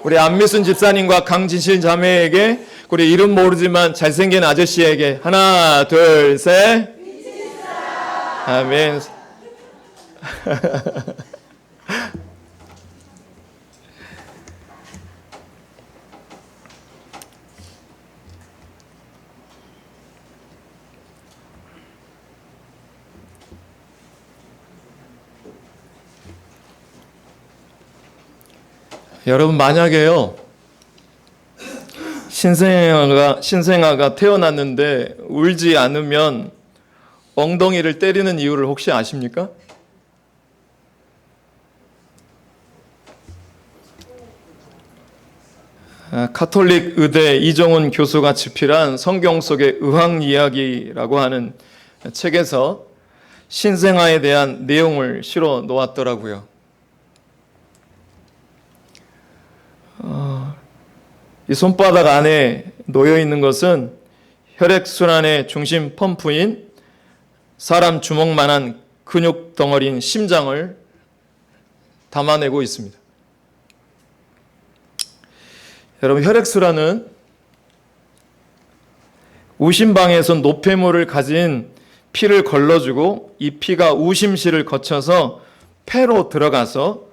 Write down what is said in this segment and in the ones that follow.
우리 안미순 집사님과 강진실 자매에게, 우리 이름 모르지만 잘생긴 아저씨에게 하나, 둘, 셋. 아멘. 여러분, 만약에요, 신생아가 태어났는데 울지 않으면 엉덩이를 때리는 이유를 혹시 아십니까? 카톨릭 의대 이종훈 교수가 집필한 성경 속의 의학 이야기라고 하는 책에서 신생아에 대한 내용을 실어 놓았더라고요. 이 손바닥 안에 놓여 있는 것은 혈액순환의 중심 펌프인 사람 주먹만한 근육 덩어리인 심장을 담아내고 있습니다. 여러분, 혈액순환은 우심방에서 노폐물을 가진 피를 걸러주고 이 피가 우심실을 거쳐서 폐로 들어가서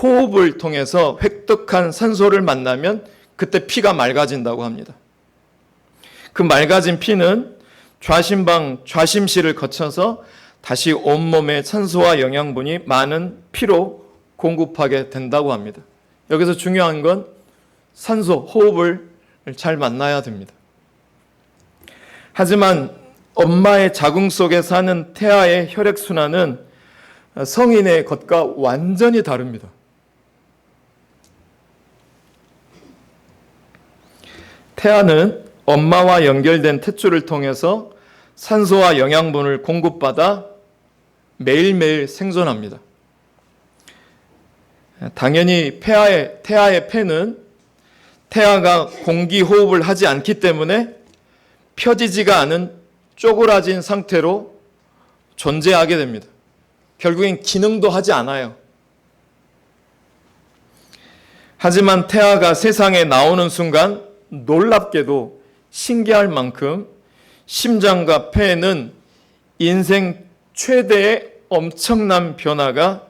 호흡을 통해서 획득한 산소를 만나면 그때 피가 맑아진다고 합니다. 그 맑아진 피는 좌심방, 좌심실을 거쳐서 다시 온몸에 산소와 영양분이 많은 피로 공급하게 된다고 합니다. 여기서 중요한 건 산소, 호흡을 잘 만나야 됩니다. 하지만 엄마의 자궁 속에 사는 태아의 혈액순환은 성인의 것과 완전히 다릅니다. 태아는 엄마와 연결된 탯줄을 통해서 산소와 영양분을 공급받아 매일매일 생존합니다. 당연히 태아의 폐는 태아가 공기 호흡을 하지 않기 때문에 펴지지가 않은 쪼그라진 상태로 존재하게 됩니다. 결국엔 기능도 하지 않아요. 하지만 태아가 세상에 나오는 순간 놀랍게도 신기할 만큼 심장과 폐에는 인생 최대의 엄청난 변화가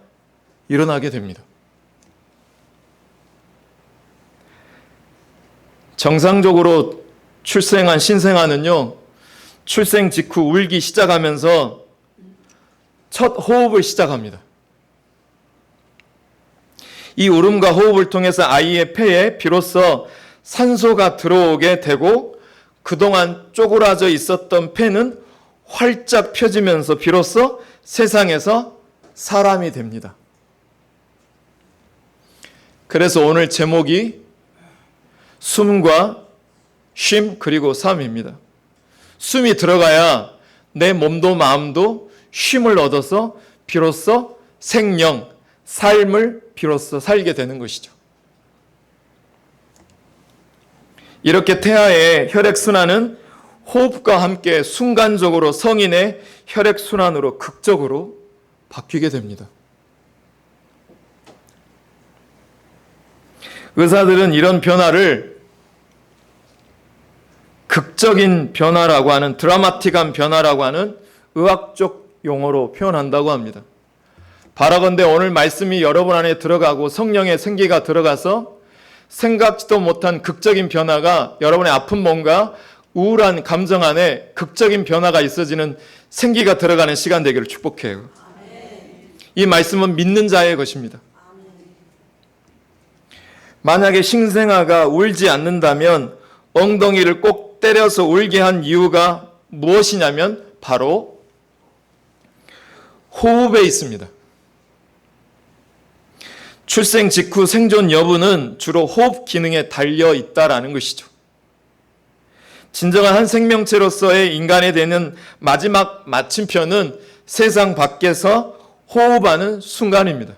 일어나게 됩니다. 정상적으로 출생한 신생아는요, 출생 직후 울기 시작하면서 첫 호흡을 시작합니다. 이 울음과 호흡을 통해서 아이의 폐에 비로소 산소가 들어오게 되고 그동안 쪼그라져 있었던 폐는 활짝 펴지면서 비로소 세상에서 사람이 됩니다. 그래서 오늘 제목이 숨과 쉼 그리고 삶입니다. 숨이 들어가야 내 몸도 마음도 쉼을 얻어서 비로소 생명, 삶을 비로소 살게 되는 것이죠. 이렇게 태아의 혈액순환은 호흡과 함께 순간적으로 성인의 혈액순환으로 극적으로 바뀌게 됩니다. 의사들은 이런 변화를 극적인 변화라고 하는, 드라마틱한 변화라고 하는 의학적 용어로 표현한다고 합니다. 바라건대 오늘 말씀이 여러분 안에 들어가고 성령의 생기가 들어가서 생각지도 못한 극적인 변화가 여러분의 아픈 몸과 우울한 감정 안에 극적인 변화가 있어지는 생기가 들어가는 시간 되기를 축복해요. 이 말씀은 믿는 자의 것입니다. 만약에 신생아가 울지 않는다면 엉덩이를 꼭 때려서 울게 한 이유가 무엇이냐면 바로 호흡에 있습니다. 출생 직후 생존 여부는 주로 호흡 기능에 달려 있다라는 것이죠. 진정한 한 생명체로서의 인간에 되는 마지막 마침표는 세상 밖에서 호흡하는 순간입니다.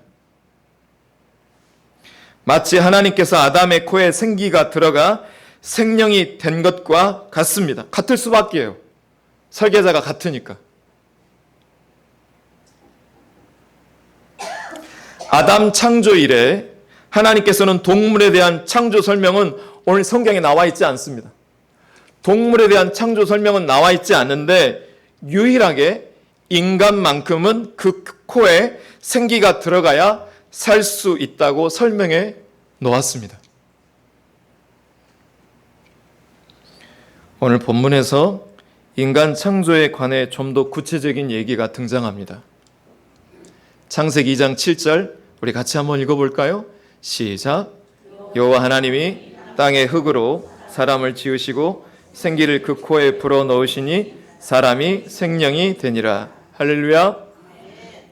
마치 하나님께서 아담의 코에 생기가 들어가 생명이 된 것과 같습니다. 같을 수밖에요. 설계자가 같으니까. 아담 창조 이래 하나님께서는 동물에 대한 창조 설명은 오늘 성경에 나와 있지 않습니다. 동물에 대한 창조 설명은 나와 있지 않는데 유일하게 인간만큼은 그 코에 생기가 들어가야 살 수 있다고 설명해 놓았습니다. 오늘 본문에서 인간 창조에 관해 좀 더 구체적인 얘기가 등장합니다. 창세기 2장 7절 우리 같이 한번 읽어볼까요? 시작. 여호와 하나님이 땅의 흙으로 사람을 지으시고 생기를 그 코에 불어넣으시니 사람이 생명이 되니라. 할렐루야.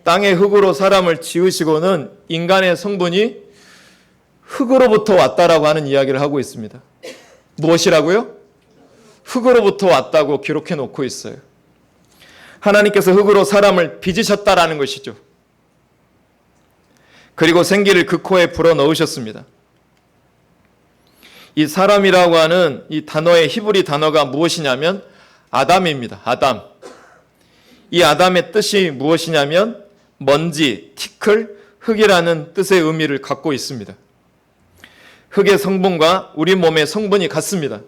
땅의 흙으로 사람을 지으시고는 인간의 성분이 흙으로부터 왔다라고 하는 이야기를 하고 있습니다. 무엇이라고요? 흙으로부터 왔다고 기록해 놓고 있어요. 하나님께서 흙으로 사람을 빚으셨다라는 것이죠. 그리고 생기를 그 코에 불어넣으셨습니다. 이 사람이라고 하는 이 단어의 히브리 단어가 무엇이냐면 아담입니다. 아담. 이 아담의 뜻이 무엇이냐면 먼지, 티클, 흙이라는 뜻의 의미를 갖고 있습니다. 흙의 성분과 우리 몸의 성분이 같습니다.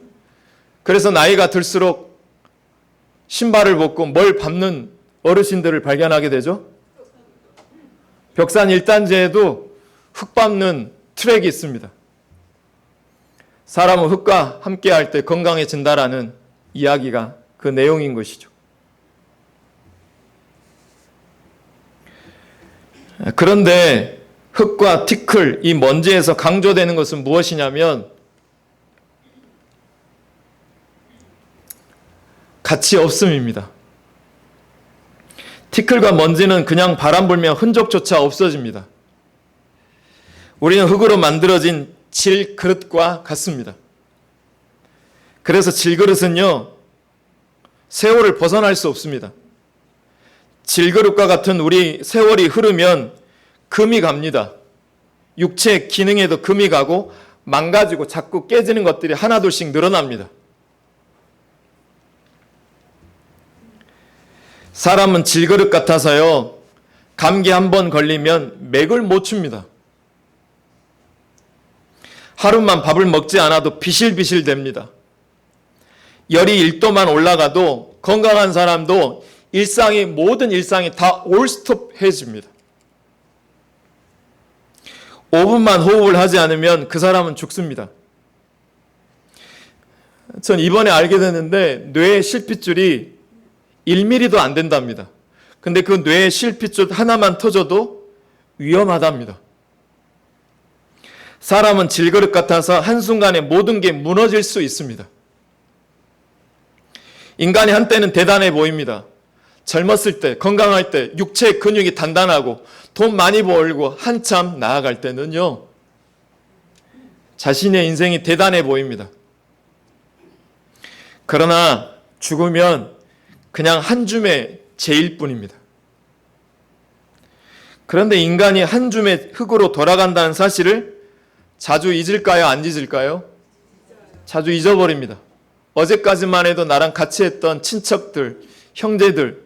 그래서 나이가 들수록 신발을 벗고 뭘 밟는 어르신들을 발견하게 되죠. 벽산 1단지에도 흙 밟는 트랙이 있습니다. 사람은 흙과 함께할 때 건강해진다라는 이야기가 그 내용인 것이죠. 그런데 흙과 티클, 이 먼지에서 강조되는 것은 무엇이냐면 가치 없음입니다. 티클과 먼지는 그냥 바람 불면 흔적조차 없어집니다. 우리는 흙으로 만들어진 질그릇과 같습니다. 그래서 질그릇은요, 세월을 벗어날 수 없습니다. 질그릇과 같은 우리 세월이 흐르면 금이 갑니다. 육체 기능에도 금이 가고 망가지고 자꾸 깨지는 것들이 하나둘씩 늘어납니다. 사람은 질그릇 같아서요, 감기 한 번 걸리면 맥을 못 춥니다. 하루만 밥을 먹지 않아도 비실비실 됩니다. 열이 1도만 올라가도 건강한 사람도 모든 일상이 다 올스톱해집니다. 5분만 호흡을 하지 않으면 그 사람은 죽습니다. 전 이번에 알게 됐는데 뇌의 실핏줄이 1mm도 안 된답니다. 근데 그 뇌의 실핏줄 하나만 터져도 위험하답니다. 사람은 질그릇 같아서 한순간에 모든 게 무너질 수 있습니다. 인간이 한때는 대단해 보입니다. 젊었을 때, 건강할 때, 육체 근육이 단단하고 돈 많이 벌고 한참 나아갈 때는요, 자신의 인생이 대단해 보입니다. 그러나 죽으면 그냥 한 줌의 재일 뿐입니다. 그런데 인간이 한 줌의 흙으로 돌아간다는 사실을 자주 잊을까요? 안 잊을까요? 자주 잊어버립니다. 어제까지만 해도 나랑 같이 했던 친척들, 형제들,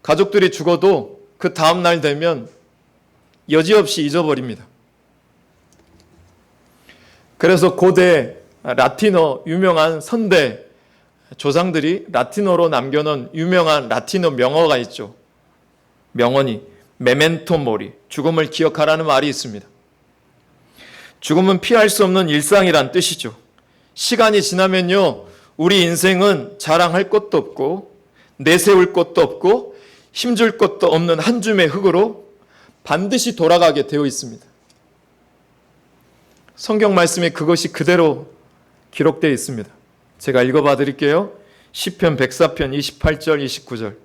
가족들이 죽어도 그 다음 날 되면 여지없이 잊어버립니다. 그래서 고대 라틴어 유명한 선대 조상들이 라틴어로 남겨놓은 유명한 라틴어 명어가 있죠. 명언이 메멘토 모리, 죽음을 기억하라는 말이 있습니다. 죽음은 피할 수 없는 일상이란 뜻이죠. 시간이 지나면요, 우리 인생은 자랑할 것도 없고 내세울 것도 없고 힘줄 것도 없는 한 줌의 흙으로 반드시 돌아가게 되어 있습니다. 성경 말씀에 그것이 그대로 기록되어 있습니다. 제가 읽어봐 드릴게요. 시편 104편 28절 29절.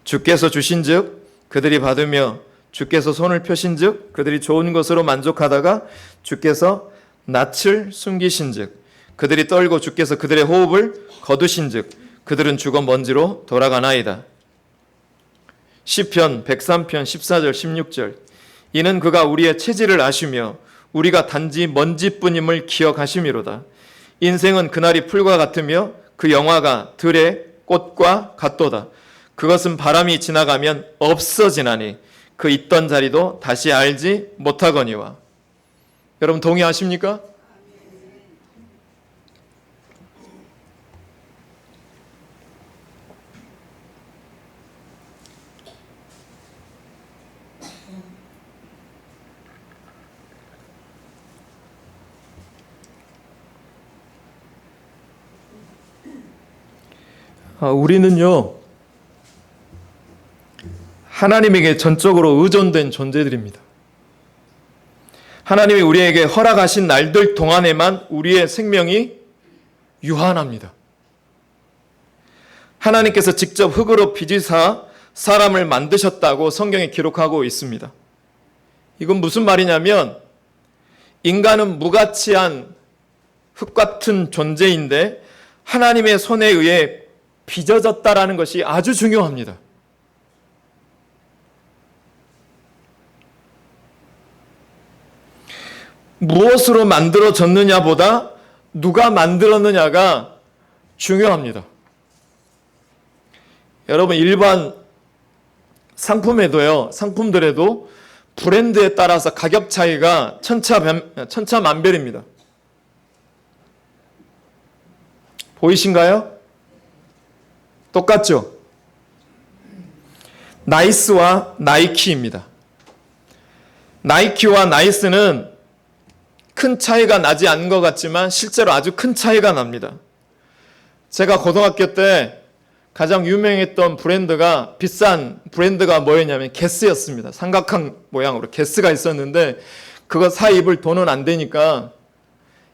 주께서 주신즉 그들이 받으며 주께서 손을 펴신즉 그들이 좋은 것으로 만족하다가 주께서 낯을 숨기신즉 그들이 떨고 주께서 그들의 호흡을 거두신즉 그들은 죽어 먼지로 돌아가나이다. 시편 103편 14절 16절. 이는 그가 우리의 체질을 아시며 우리가 단지 먼지뿐임을 기억하심이로다. 인생은 그날이 풀과 같으며 그 영화가 들의 꽃과 같도다. 그것은 바람이 지나가면 없어지나니 그 있던 자리도 다시 알지 못하거니와. 여러분 동의하십니까? 우리는요, 하나님에게 전적으로 의존된 존재들입니다. 하나님이 우리에게 허락하신 날들 동안에만 우리의 생명이 유한합니다. 하나님께서 직접 흙으로 빚으사 사람을 만드셨다고 성경에 기록하고 있습니다. 이건 무슨 말이냐면 인간은 무가치한 흙 같은 존재인데 하나님의 손에 의해 빚어졌다라는 것이 아주 중요합니다. 무엇으로 만들어졌느냐보다 누가 만들었느냐가 중요합니다. 여러분 일반 상품들에도 브랜드에 따라서 가격 차이가 천차만별입니다. 보이신가요? 똑같죠? 나이스와 나이키입니다. 나이키와 나이스는 큰 차이가 나지 않은 것 같지만 실제로 아주 큰 차이가 납니다. 제가 고등학교 때 가장 유명했던 브랜드가, 비싼 브랜드가 뭐였냐면 게스였습니다. 삼각형 모양으로 게스가 있었는데 그거 사 입을 돈은 안 되니까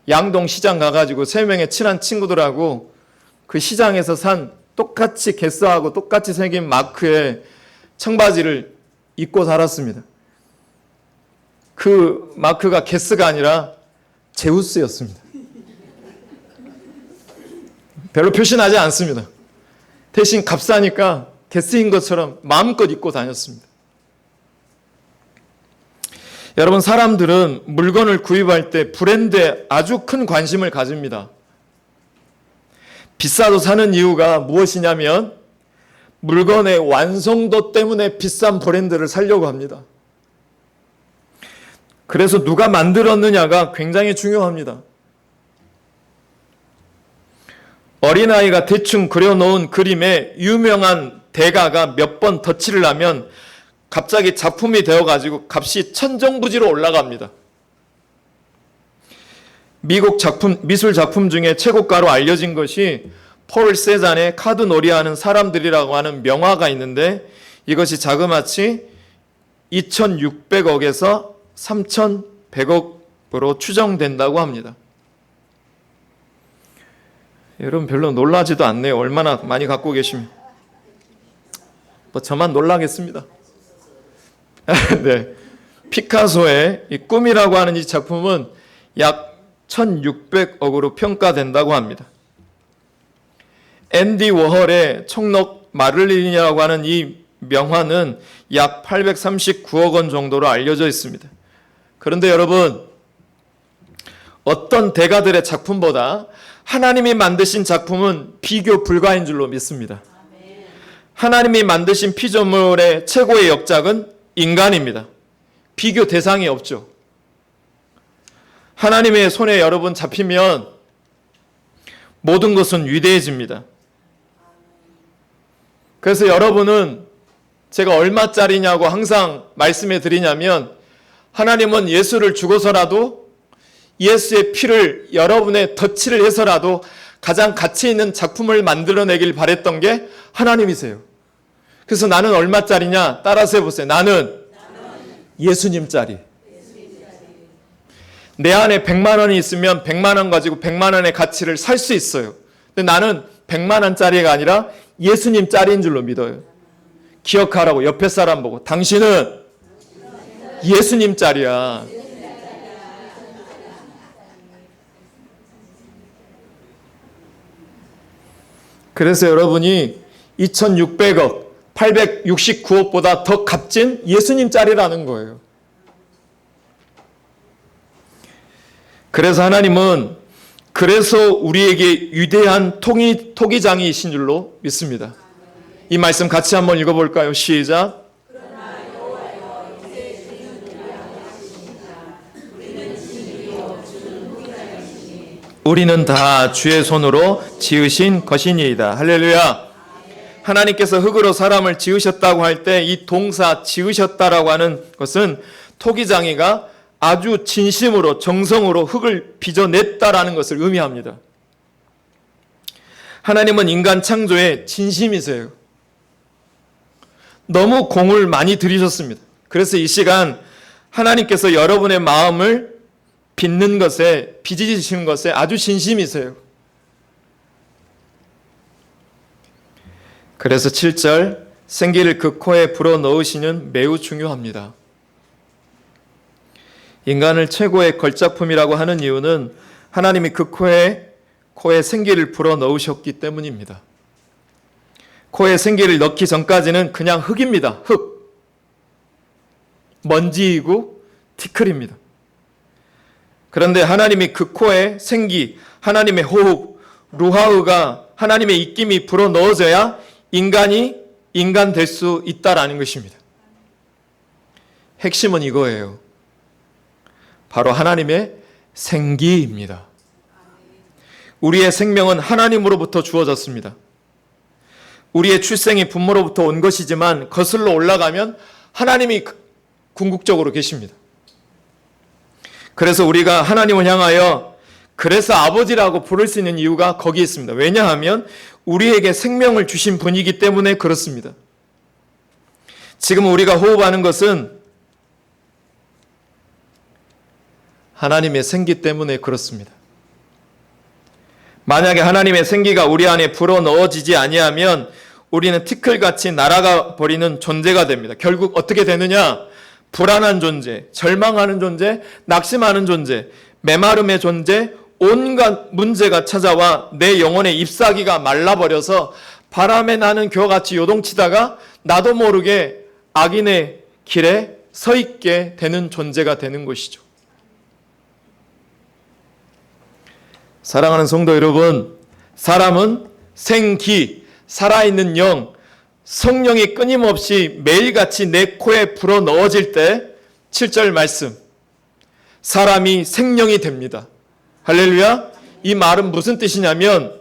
양동 시장 가가지고 3명의 친한 친구들하고 그 시장에서 산 똑같이 게스하고 똑같이 생긴 마크의 청바지를 입고 살았습니다. 그 마크가 게스가 아니라 제우스였습니다. 별로 표시나지 않습니다. 대신 값싸니까 게스인 것처럼 마음껏 입고 다녔습니다. 여러분 사람들은 물건을 구입할 때 브랜드에 아주 큰 관심을 가집니다. 비싸도 사는 이유가 무엇이냐면 물건의 완성도 때문에 비싼 브랜드를 사려고 합니다. 그래서 누가 만들었느냐가 굉장히 중요합니다. 어린아이가 대충 그려놓은 그림에 유명한 대가가 몇 번 덧칠을 하면 갑자기 작품이 되어가지고 값이 천정부지로 올라갑니다. 미국 미술 작품 중에 최고가로 알려진 것이 폴 세잔의 카드 놀이하는 사람들이라고 하는 명화가 있는데 이것이 자그마치 2,600억에서 3,100억으로 추정된다고 합니다. 여러분 별로 놀라지도 않네요. 얼마나 많이 갖고 계시면. 저만 놀라겠습니다. 네. 피카소의 이 꿈이라고 하는 이 작품은 약 1,600억으로 평가된다고 합니다. 앤디 워홀의 총록 마를린이라고 하는 이 명화는 약 839억 원 정도로 알려져 있습니다. 그런데 여러분, 어떤 대가들의 작품보다 하나님이 만드신 작품은 비교 불가인 줄로 믿습니다. 하나님이 만드신 피조물의 최고의 역작은 인간입니다. 비교 대상이 없죠. 하나님의 손에 여러분 잡히면 모든 것은 위대해집니다. 그래서 여러분은 제가 얼마짜리냐고 항상 말씀해 드리냐면 하나님은 예수를 주고서라도 예수의 피를 여러분의 덧칠을 해서라도 가장 가치 있는 작품을 만들어내길 바랬던 게 하나님이세요. 그래서 나는 얼마짜리냐 따라서 해보세요. 나는 예수님짜리. 내 안에 100만 원이 있으면 100만 원 가지고 100만 원의 가치를 살 수 있어요. 근데 나는 100만 원짜리가 아니라 예수님짜리인 줄로 믿어요. 기억하라고 옆에 사람 보고 당신은 예수님짜리야. 그래서 여러분이 2,600억, 869억보다 더 값진 예수님짜리라는 거예요. 그래서 하나님은 그래서 우리에게 위대한 토기장이신 줄로 믿습니다. 이 말씀 같이 한번 읽어볼까요? 시작. 우리는 다 주의 손으로 지으신 것이니이다. 할렐루야. 하나님께서 흙으로 사람을 지으셨다고 할 때 이 동사 지으셨다라고 하는 것은 토기장이가 아주 진심으로 정성으로 흙을 빚어냈다라는 것을 의미합니다. 하나님은 인간 창조에 진심이세요. 너무 공을 많이 들이셨습니다. 그래서 이 시간 하나님께서 여러분의 마음을 빚는 것에, 빚으시는 것에 아주 진심이세요. 그래서 7절, 생기를 그 코에 불어넣으시는 매우 중요합니다. 인간을 최고의 걸작품이라고 하는 이유는 하나님이 그 코에 생기를 불어넣으셨기 때문입니다. 코에 생기를 넣기 전까지는 그냥 흙입니다. 흙. 먼지이고 티끌입니다. 그런데 하나님이 그 코에 생기, 하나님의 호흡, 루하흐가 하나님의 입김이 불어넣어져야 인간이 인간 될 수 있다라는 것입니다. 핵심은 이거예요. 바로 하나님의 생기입니다. 우리의 생명은 하나님으로부터 주어졌습니다. 우리의 출생이 부모로부터 온 것이지만 거슬러 올라가면 하나님이 궁극적으로 계십니다. 그래서 우리가 하나님을 향하여 그래서 아버지라고 부를 수 있는 이유가 거기에 있습니다. 왜냐하면 우리에게 생명을 주신 분이기 때문에 그렇습니다. 지금 우리가 호흡하는 것은 하나님의 생기 때문에 그렇습니다. 만약에 하나님의 생기가 우리 안에 불어넣어지지 아니하면 우리는 티끌같이 날아가 버리는 존재가 됩니다. 결국 어떻게 되느냐? 불안한 존재, 절망하는 존재, 낙심하는 존재, 메마름의 존재, 온갖 문제가 찾아와 내 영혼의 잎사귀가 말라버려서 바람에 나는 겨같이 요동치다가 나도 모르게 악인의 길에 서 있게 되는 존재가 되는 것이죠. 사랑하는 성도 여러분, 사람은 생기, 살아있는 영, 성령이 끊임없이 매일같이 내 코에 불어넣어질 때 7절 말씀, 사람이 생명이 됩니다. 할렐루야. 이 말은 무슨 뜻이냐면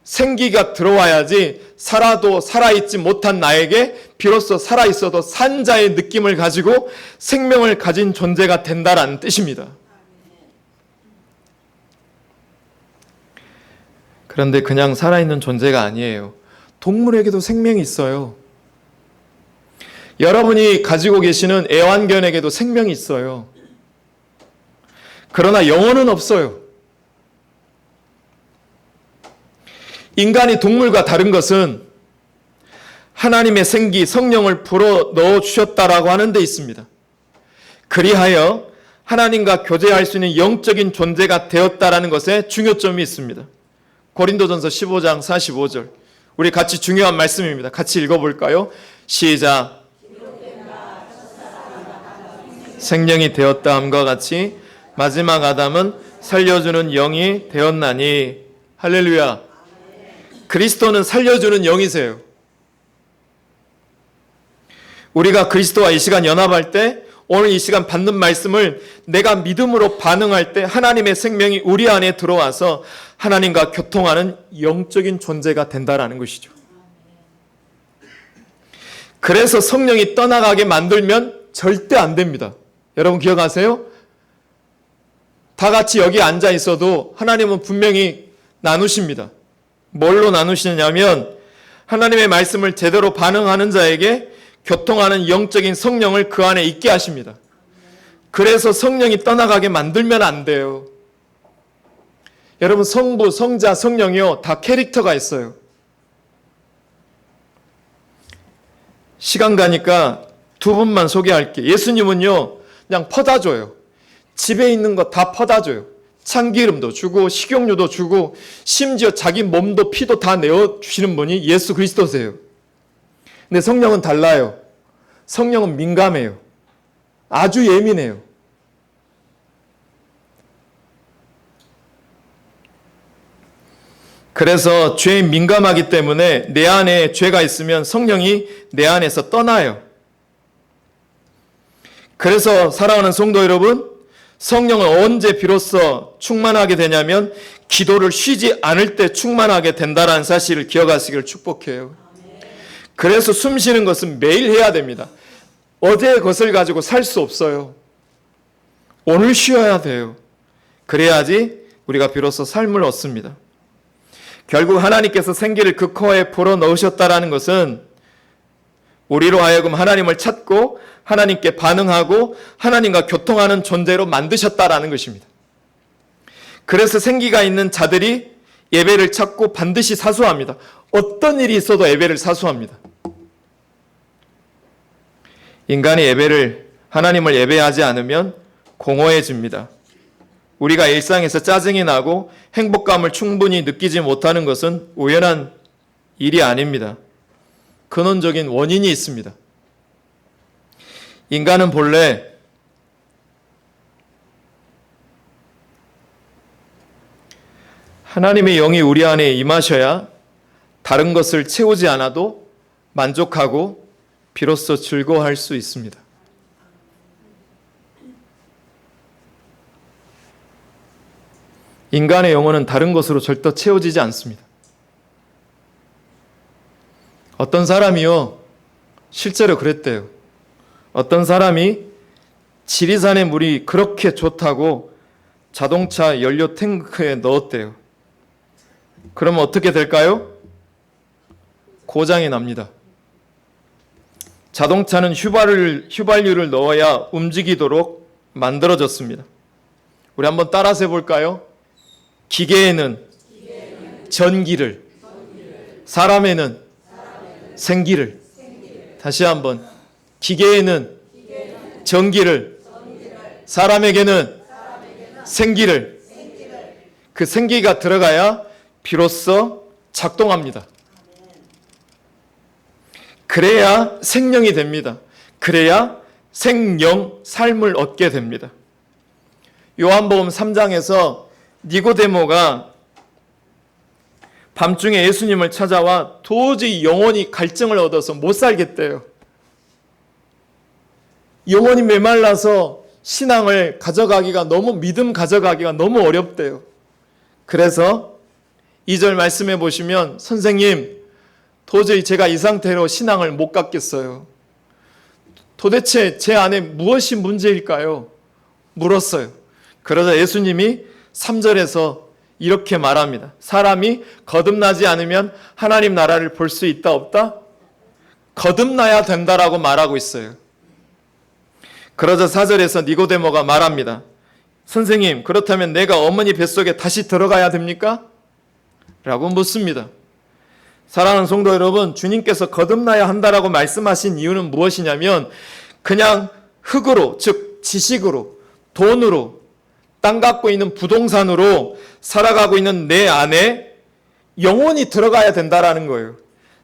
생기가 들어와야지 살아도 살아있지 못한 나에게 비로소 살아있어도 산 자의 느낌을 가지고 생명을 가진 존재가 된다라는 뜻입니다. 그런데 그냥 살아있는 존재가 아니에요. 동물에게도 생명이 있어요. 여러분이 가지고 계시는 애완견에게도 생명이 있어요. 그러나 영혼은 없어요. 인간이 동물과 다른 것은 하나님의 생기, 성령을 불어 넣어 주셨다라고 하는 데 있습니다. 그리하여 하나님과 교제할 수 있는 영적인 존재가 되었다라는 것에 중요점이 있습니다. 고린도전서 15장 45절. 우리 같이 중요한 말씀입니다. 같이 읽어볼까요? 시작. 생명이 되었다 함과 같이 마지막 아담은 살려주는 영이 되었나니. 할렐루야. 그리스도는 살려주는 영이세요. 우리가 그리스도와 이 시간 연합할 때 오늘 이 시간 받는 말씀을 내가 믿음으로 반응할 때 하나님의 생명이 우리 안에 들어와서 하나님과 교통하는 영적인 존재가 된다라는 것이죠. 그래서 성령이 떠나가게 만들면 절대 안 됩니다. 여러분 기억하세요? 다 같이 여기 앉아 있어도 하나님은 분명히 나누십니다. 뭘로 나누시냐면 하나님의 말씀을 제대로 반응하는 자에게 교통하는 영적인 성령을 그 안에 있게 하십니다. 그래서 성령이 떠나가게 만들면 안 돼요. 여러분 성부, 성자, 성령이요 다 캐릭터가 있어요. 시간 가니까 두 분만 소개할게요. 예수님은요 그냥 퍼다 줘요. 집에 있는 거 다 퍼다 줘요. 참기름도 주고 식용유도 주고 심지어 자기 몸도 피도 다 내어주시는 분이 예수 그리스도세요. 근데 성령은 달라요. 성령은 민감해요. 아주 예민해요. 그래서 죄에 민감하기 때문에 내 안에 죄가 있으면 성령이 내 안에서 떠나요. 그래서 사랑하는 성도 여러분, 성령은 언제 비로소 충만하게 되냐면 기도를 쉬지 않을 때 충만하게 된다는 사실을 기억하시기를 축복해요. 그래서 숨 쉬는 것은 매일 해야 됩니다. 어제의 것을 가지고 살 수 없어요. 오늘 쉬어야 돼요. 그래야지 우리가 비로소 삶을 얻습니다. 결국 하나님께서 생기를 그 코에 불어넣으셨다는 것은 우리로 하여금 하나님을 찾고 하나님께 반응하고 하나님과 교통하는 존재로 만드셨다라는 것입니다. 그래서 생기가 있는 자들이 예배를 찾고 반드시 사수합니다. 어떤 일이 있어도 예배를 사수합니다. 인간이 하나님을 예배하지 않으면 공허해집니다. 우리가 일상에서 짜증이 나고 행복감을 충분히 느끼지 못하는 것은 우연한 일이 아닙니다. 근원적인 원인이 있습니다. 인간은 본래 하나님의 영이 우리 안에 임하셔야 다른 것을 채우지 않아도 만족하고 비로소 즐거워할 수 있습니다. 인간의 영혼은 다른 것으로 절대 채워지지 않습니다. 어떤 사람이요, 실제로 그랬대요. 어떤 사람이 지리산의 물이 그렇게 좋다고 자동차 연료 탱크에 넣었대요. 그러면 어떻게 될까요? 고장이 납니다. 자동차는 휘발유를 넣어야 움직이도록 만들어졌습니다. 우리 한번 따라서 해볼까요? 기계에는 전기를, 사람에는 생기를. 다시 한번. 기계에는 전기를, 사람에게는 생기를. 그 생기가 들어가야 비로소 작동합니다. 그래야 생명이 됩니다. 그래야 생명, 삶을 얻게 됩니다. 요한복음 3장에서 니고데모가 밤중에 예수님을 찾아와 도저히 영혼이 갈증을 얻어서 못 살겠대요. 영혼이 메말라서 신앙을 가져가기가 믿음 가져가기가 너무 어렵대요. 그래서 2절 말씀해 보시면 선생님, 도저히 제가 이 상태로 신앙을 못 갖겠어요. 도대체 제 안에 무엇이 문제일까요? 물었어요. 그러자 예수님이 3절에서 이렇게 말합니다. 사람이 거듭나지 않으면 하나님 나라를 볼 수 있다 없다? 거듭나야 된다라고 말하고 있어요. 그러자 4절에서 니고데모가 말합니다. 선생님, 그렇다면 내가 어머니 뱃속에 다시 들어가야 됩니까? 라고 묻습니다. 사랑하는 성도 여러분, 주님께서 거듭나야 한다라고 말씀하신 이유는 무엇이냐면 그냥 흙으로, 즉 지식으로, 돈으로, 땅 갖고 있는 부동산으로 살아가고 있는 내 안에 영혼이 들어가야 된다라는 거예요.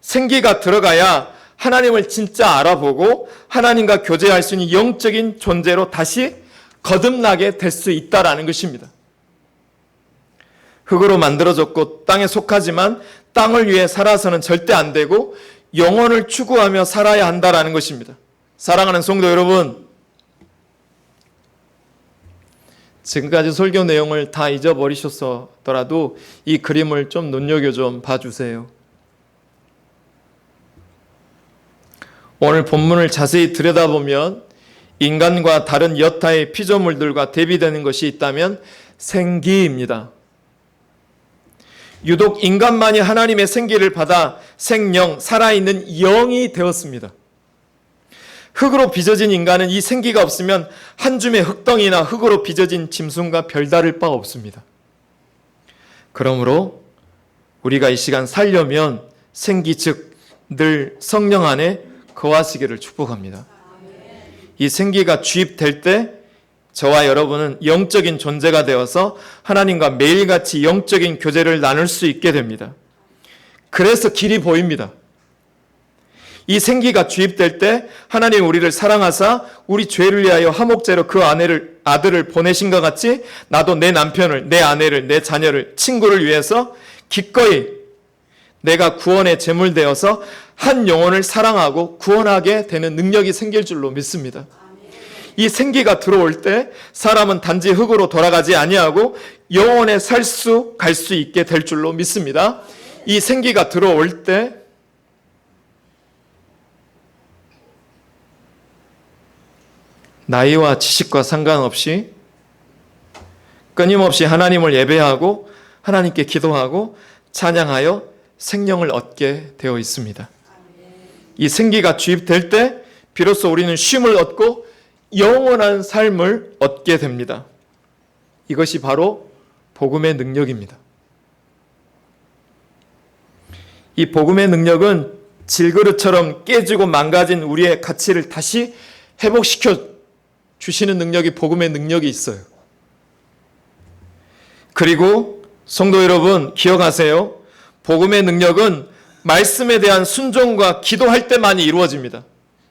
생기가 들어가야 하나님을 진짜 알아보고 하나님과 교제할 수 있는 영적인 존재로 다시 거듭나게 될 수 있다라는 것입니다. 흙으로 만들어졌고 땅에 속하지만 땅을 위해 살아서는 절대 안 되고 영혼을 추구하며 살아야 한다라는 것입니다. 사랑하는 성도 여러분, 지금까지 설교 내용을 다 잊어버리셨더라도 이 그림을 좀 눈여겨 좀 봐주세요. 오늘 본문을 자세히 들여다보면 인간과 다른 여타의 피조물들과 대비되는 것이 있다면 생기입니다. 유독 인간만이 하나님의 생기를 받아 생명, 살아있는 영이 되었습니다. 흙으로 빚어진 인간은 이 생기가 없으면 한 줌의 흙덩이나 흙으로 빚어진 짐승과 별다를 바 없습니다. 그러므로 우리가 이 시간 살려면 생기, 즉 늘 성령 안에 거하시기를 축복합니다. 이 생기가 주입될 때 저와 여러분은 영적인 존재가 되어서 하나님과 매일같이 영적인 교제를 나눌 수 있게 됩니다. 그래서 길이 보입니다. 이 생기가 주입될 때 하나님 우리를 사랑하사 우리 죄를 위하여 화목제로 그 아들을 보내신 것 같이 나도 내 남편을, 내 아내를, 내 자녀를, 친구를 위해서 기꺼이 내가 구원의 제물 되어서 한 영혼을 사랑하고 구원하게 되는 능력이 생길 줄로 믿습니다. 이 생기가 들어올 때 사람은 단지 흙으로 돌아가지 아니하고 영원에 갈 수 있게 될 줄로 믿습니다. 이 생기가 들어올 때 나이와 지식과 상관없이 끊임없이 하나님을 예배하고 하나님께 기도하고 찬양하여 생명을 얻게 되어 있습니다. 이 생기가 주입될 때 비로소 우리는 쉼을 얻고 영원한 삶을 얻게 됩니다. 이것이 바로 복음의 능력입니다. 이 복음의 능력은 질그릇처럼 깨지고 망가진 우리의 가치를 다시 회복시켜 주시는 능력이 복음의 능력이 있어요. 그리고 성도 여러분 기억하세요. 복음의 능력은 말씀에 대한 순종과 기도할 때만이 이루어집니다.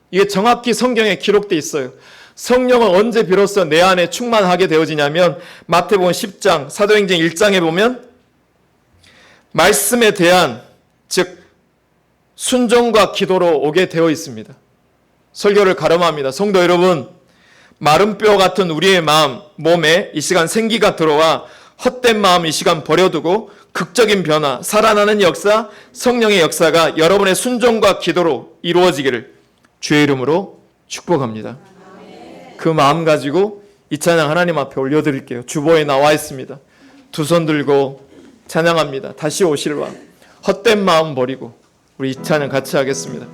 이게 정확히 성경에 기록되어 있어요. 성령은 언제 비로소 내 안에 충만하게 되어지냐면 마태복음 10장, 사도행전 1장에 보면 말씀에 대한 즉 순종과 기도로 오게 되어 있습니다. 설교를 가름합니다. 성도 여러분, 마른 뼈 같은 우리의 마음, 몸에 이 시간 생기가 들어와 헛된 마음 이 시간 버려두고 극적인 변화, 살아나는 역사, 성령의 역사가 여러분의 순종과 기도로 이루어지기를 주의 이름으로 축복합니다. 그 마음 가지고 이 찬양 하나님 앞에 올려드릴게요. 주보에 나와 있습니다. 두 손 들고 찬양합니다. 다시 오실 왕, 헛된 마음 버리고 우리 이 찬양 같이 하겠습니다.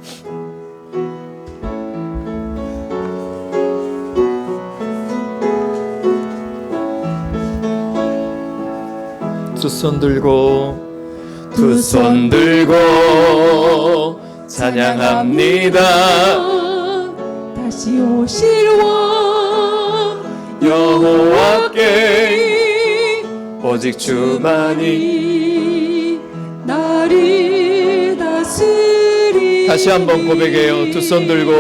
두 손 들고 두 손 들고 찬양합니다. 다시 오실 왕 여호와께 오직 주만이 나를 다스리. 다시 한번 고백해요. 두 손 들고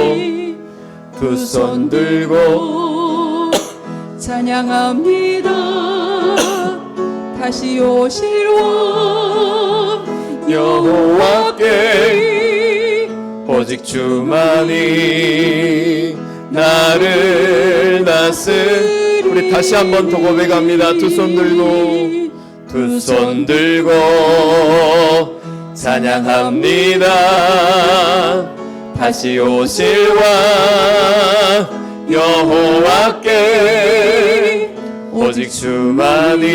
두 손 들고 찬양합니다. 다시 오실 왕 여호와께 오직 주만이 나를 다스리. 우리 다시 한번 더 고백합니다. 두 손 들고 두 손 들고 찬양합니다. 다시 오실 왕 여호와께 오직 주만이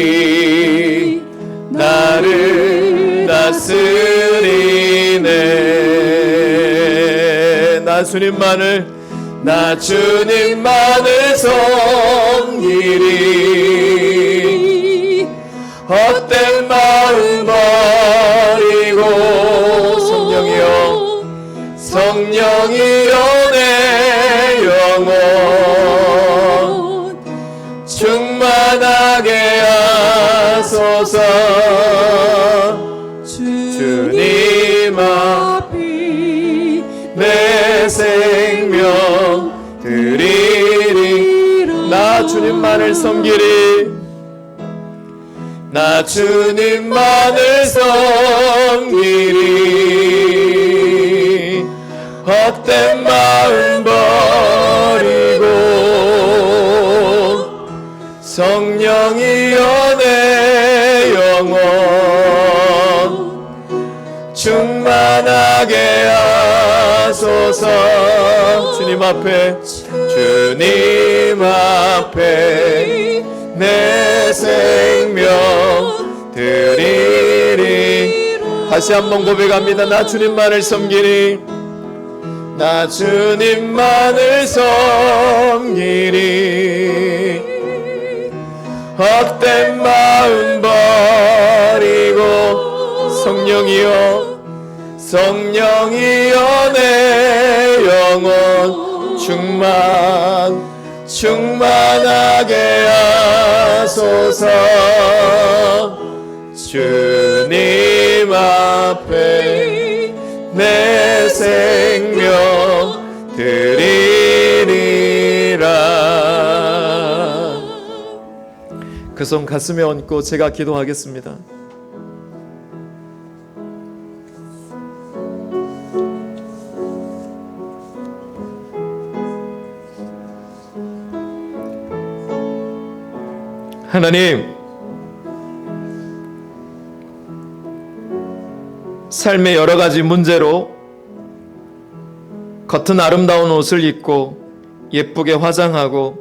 나를 다스리네. 나 주님만을 섬기리. 헛된 마음 버리고 성령이여 내 영혼 충만하게 하소서. 주님 앞에 내 생명 드리리. 나 주님만을 섬기리. 나 주님만을 섬기리. 헛된 마음 버리고 성령이여 내 영혼 충만하게 하소서. 주님 앞에 내 생명 드리리. 다시 한번 고백합니다. 나 주님만을 섬기리. 나 주님만을 섬기리. 헛된 마음 버리고 성령이여 내 영혼 충만하게 하소서. 주님 앞에 내 생명 드리리라. 그 손 가슴에 얹고 제가 기도하겠습니다. 하나님, 삶의 여러 가지 문제로 겉은 아름다운 옷을 입고 예쁘게 화장하고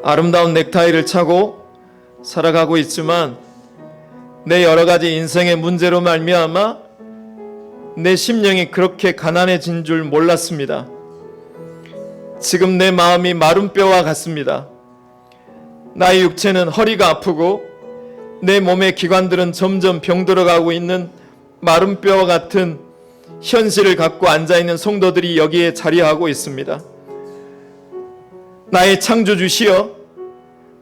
아름다운 넥타이를 차고 살아가고 있지만 내 여러 가지 인생의 문제로 말미암아 내 심령이 그렇게 가난해진 줄 몰랐습니다. 지금 내 마음이 마른 뼈와 같습니다. 나의 육체는 허리가 아프고 내 몸의 기관들은 점점 병들어가고 있는 마른 뼈와 같은 현실을 갖고 앉아있는 성도들이 여기에 자리하고 있습니다. 나의 창조주시여,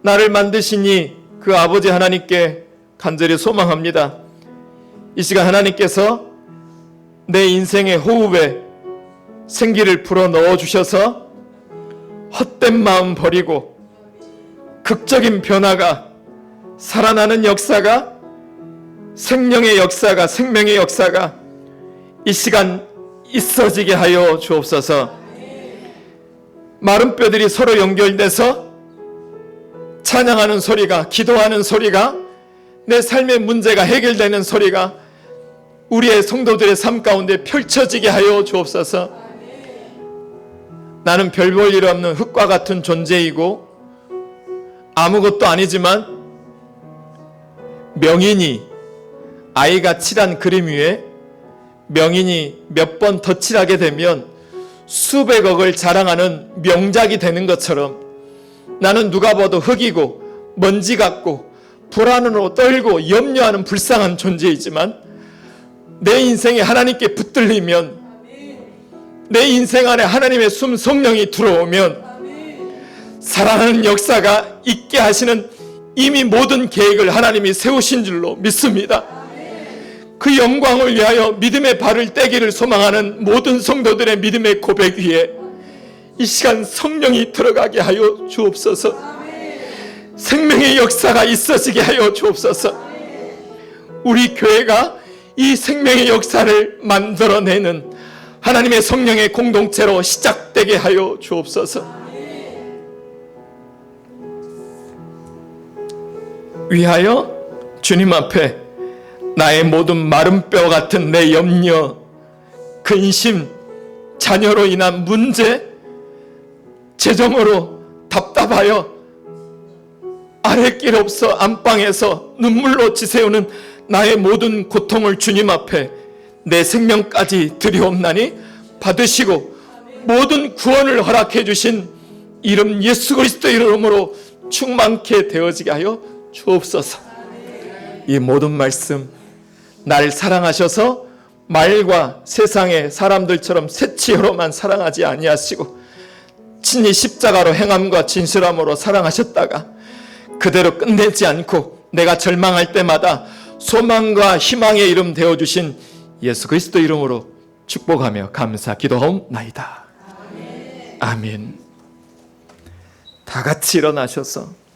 나를 만드시니 그 아버지 하나님께 간절히 소망합니다. 이 시간 하나님께서 내 인생의 호흡에 생기를 불어 넣어주셔서 헛된 마음 버리고 극적인 변화가, 살아나는 역사가, 생명의 역사가, 생명의 역사가 이 시간 있어지게 하여 주옵소서. 마른 뼈들이 서로 연결돼서 찬양하는 소리가, 기도하는 소리가, 내 삶의 문제가 해결되는 소리가 우리의 성도들의 삶 가운데 펼쳐지게 하여 주옵소서. 나는 별 볼 일 없는 흙과 같은 존재이고 아무것도 아니지만 명인이, 아이가 칠한 그림 위에 명인이 몇 번 덧칠하게 되면 수백억을 자랑하는 명작이 되는 것처럼 나는 누가 봐도 흙이고 먼지 같고 불안으로 떨고 염려하는 불쌍한 존재이지만 내 인생에 하나님께 붙들리면, 내 인생 안에 하나님의 숨 성령이 들어오면 살아나는 역사가 있게 하시는 이미 모든 계획을 하나님이 세우신 줄로 믿습니다. 그 영광을 위하여 믿음의 발을 떼기를 소망하는 모든 성도들의 믿음의 고백 위에 이 시간 성령이 들어가게 하여 주옵소서. 생명의 역사가 있어지게 하여 주옵소서. 우리 교회가 이 생명의 역사를 만들어내는 하나님의 성령의 공동체로 시작되게 하여 주옵소서. 위하여 주님 앞에 나의 모든 마른 뼈 같은 내 염려, 근심, 자녀로 인한 문제, 재정으로 답답하여 아랫길 없어 안방에서 눈물로 지새우는 나의 모든 고통을 주님 앞에 내 생명까지 드리옵나니 받으시고 모든 구원을 허락해 주신 이름 예수 그리스도 이름으로 충만케 되어지게 하여 주옵소서. 이 모든 말씀, 날 사랑하셔서 말과 세상의 사람들처럼 새치어로만 사랑하지 아니하시고 친히 십자가로 행함과 진실함으로 사랑하셨다가 그대로 끝내지 않고 내가 절망할 때마다 소망과 희망의 이름 되어주신 예수 그리스도 이름으로 축복하며 감사 기도하옵나이다. 아멘. 다 같이 일어나셔서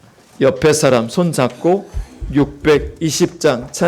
옆에 사람 손잡고 620장